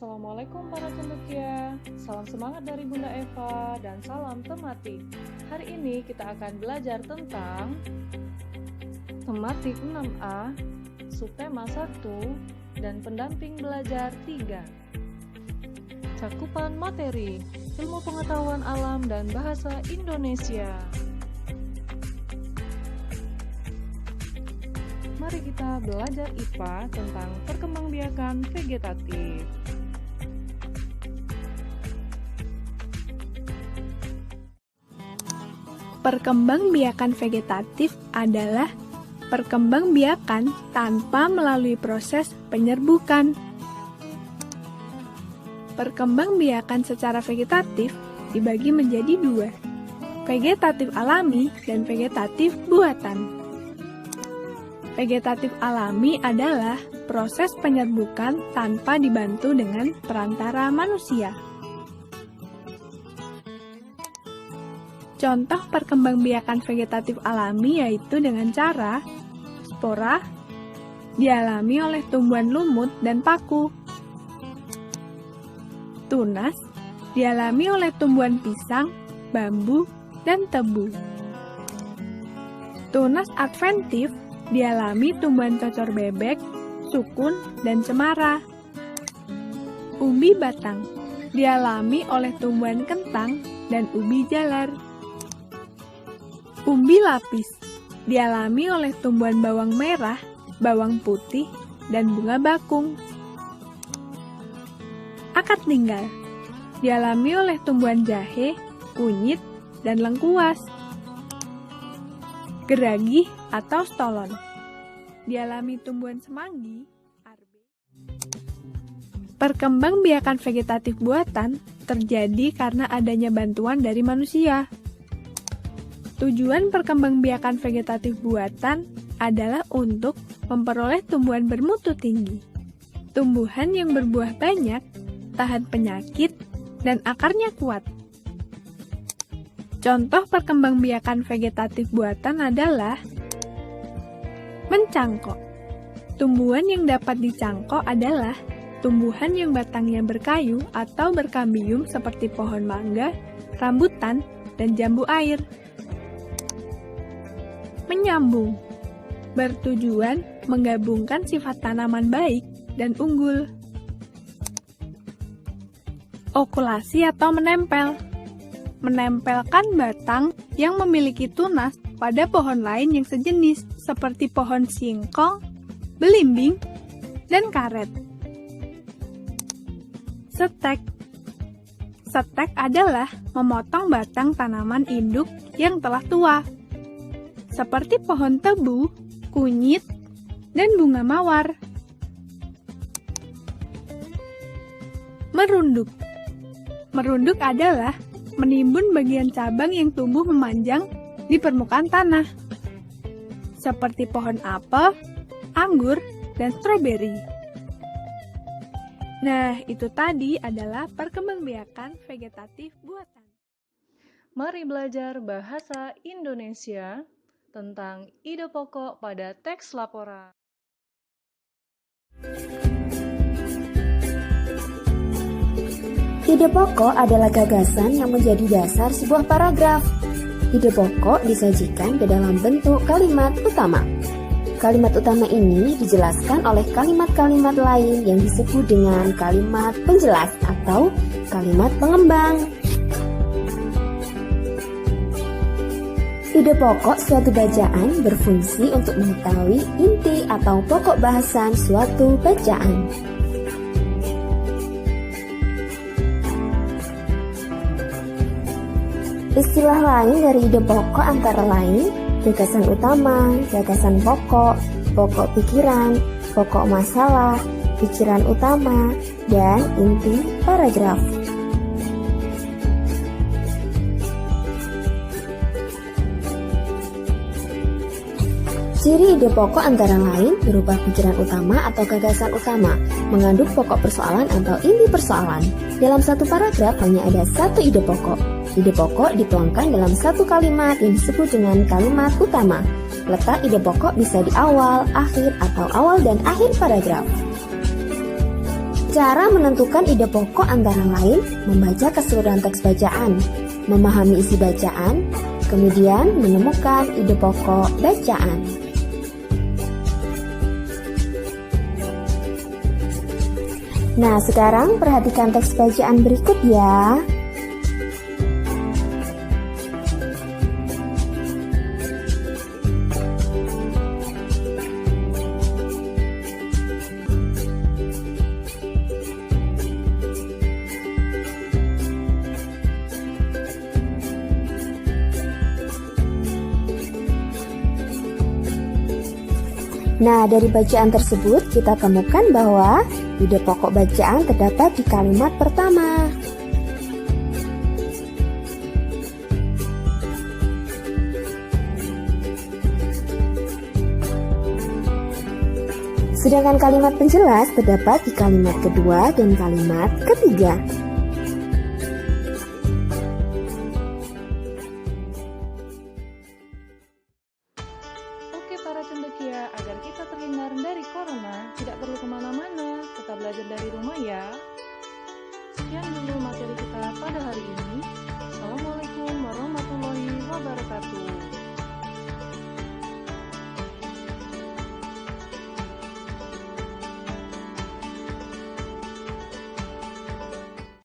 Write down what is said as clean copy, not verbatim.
Assalamualaikum para cendekia, salam semangat dari Bunda Eva dan salam tematik. Hari ini kita akan belajar tentang tematik 6A, subtema 1, dan pendamping belajar 3. Cakupan materi, ilmu pengetahuan alam dan bahasa Indonesia. Mari kita belajar IPA tentang perkembangbiakan vegetatif. Perkembangbiakan vegetatif adalah perkembangbiakan tanpa melalui proses penyerbukan. Perkembangbiakan secara vegetatif dibagi menjadi dua, vegetatif alami dan vegetatif buatan. Vegetatif alami adalah proses penyerbukan tanpa dibantu dengan perantara manusia. Contoh perkembangbiakan vegetatif alami yaitu dengan cara spora dialami oleh tumbuhan lumut dan paku. Tunas dialami oleh tumbuhan pisang, bambu, dan tebu. Tunas adventif dialami tumbuhan cocor bebek, sukun, dan cemara. Ubi batang dialami oleh tumbuhan kentang dan ubi jalar. Umbi lapis dialami oleh tumbuhan bawang merah, bawang putih, dan bunga bakung. Akar tinggal dialami oleh tumbuhan jahe, kunyit, dan lengkuas. Geragi atau stolon dialami tumbuhan semanggi, arbe. Perkembangbiakan vegetatif buatan terjadi karena adanya bantuan dari manusia. Tujuan perkembangbiakan vegetatif buatan adalah untuk memperoleh tumbuhan bermutu tinggi, tumbuhan yang berbuah banyak, tahan penyakit, dan akarnya kuat. Contoh perkembangbiakan vegetatif buatan adalah mencangkok. Tumbuhan yang dapat dicangkok adalah tumbuhan yang batangnya berkayu atau berkambium seperti pohon mangga, rambutan, dan jambu air. Menyambung bertujuan menggabungkan sifat tanaman baik dan unggul. Okulasi atau menempel menempelkan batang yang memiliki tunas pada pohon lain yang sejenis seperti pohon singkong, belimbing, dan karet. Setek Setek adalah memotong batang tanaman induk yang telah tua seperti pohon tebu, kunyit, dan bunga mawar. Merunduk Merunduk adalah menimbun bagian cabang yang tumbuh memanjang di permukaan tanah, seperti pohon apel, anggur, dan stroberi. Nah, itu tadi adalah perkembangbiakan vegetatif buatan. Mari belajar bahasa Indonesia tentang ide pokok pada teks laporan. Ide pokok adalah gagasan yang menjadi dasar sebuah paragraf. Ide pokok disajikan ke dalam bentuk kalimat utama. Kalimat utama ini dijelaskan oleh kalimat-kalimat lain yang disebut dengan kalimat penjelas atau kalimat pengembang. Ide pokok suatu bacaan berfungsi untuk mengetahui inti atau pokok bahasan suatu bacaan. Istilah lain dari ide pokok antara lain gagasan utama, gagasan pokok, pokok pikiran, pokok masalah, pikiran utama, dan inti paragraf. Ciri ide pokok antara lain berupa pikiran utama atau gagasan utama, mengandung pokok persoalan atau inti persoalan. Dalam satu paragraf hanya ada satu ide pokok. Ide pokok dituangkan dalam satu kalimat yang disebut dengan kalimat utama. Letak ide pokok bisa di awal, akhir, atau awal dan akhir paragraf. Cara menentukan ide pokok antara lain membaca keseluruhan teks bacaan, memahami isi bacaan, kemudian menemukan ide pokok bacaan. Nah, sekarang perhatikan teks bacaan berikut ya. Nah, dari bacaan tersebut kita temukan bahwa ide pokok bacaan terdapat di kalimat pertama. Sedangkan kalimat penjelas terdapat di kalimat kedua dan kalimat ketiga. Oke para cendekia, agar kita terhindar dari corona, tidak perlu kemana-mana, tetap belajar dari rumah ya. Sekian dulu materi kita pada hari ini. Assalamualaikum warahmatullahi wabarakatuh.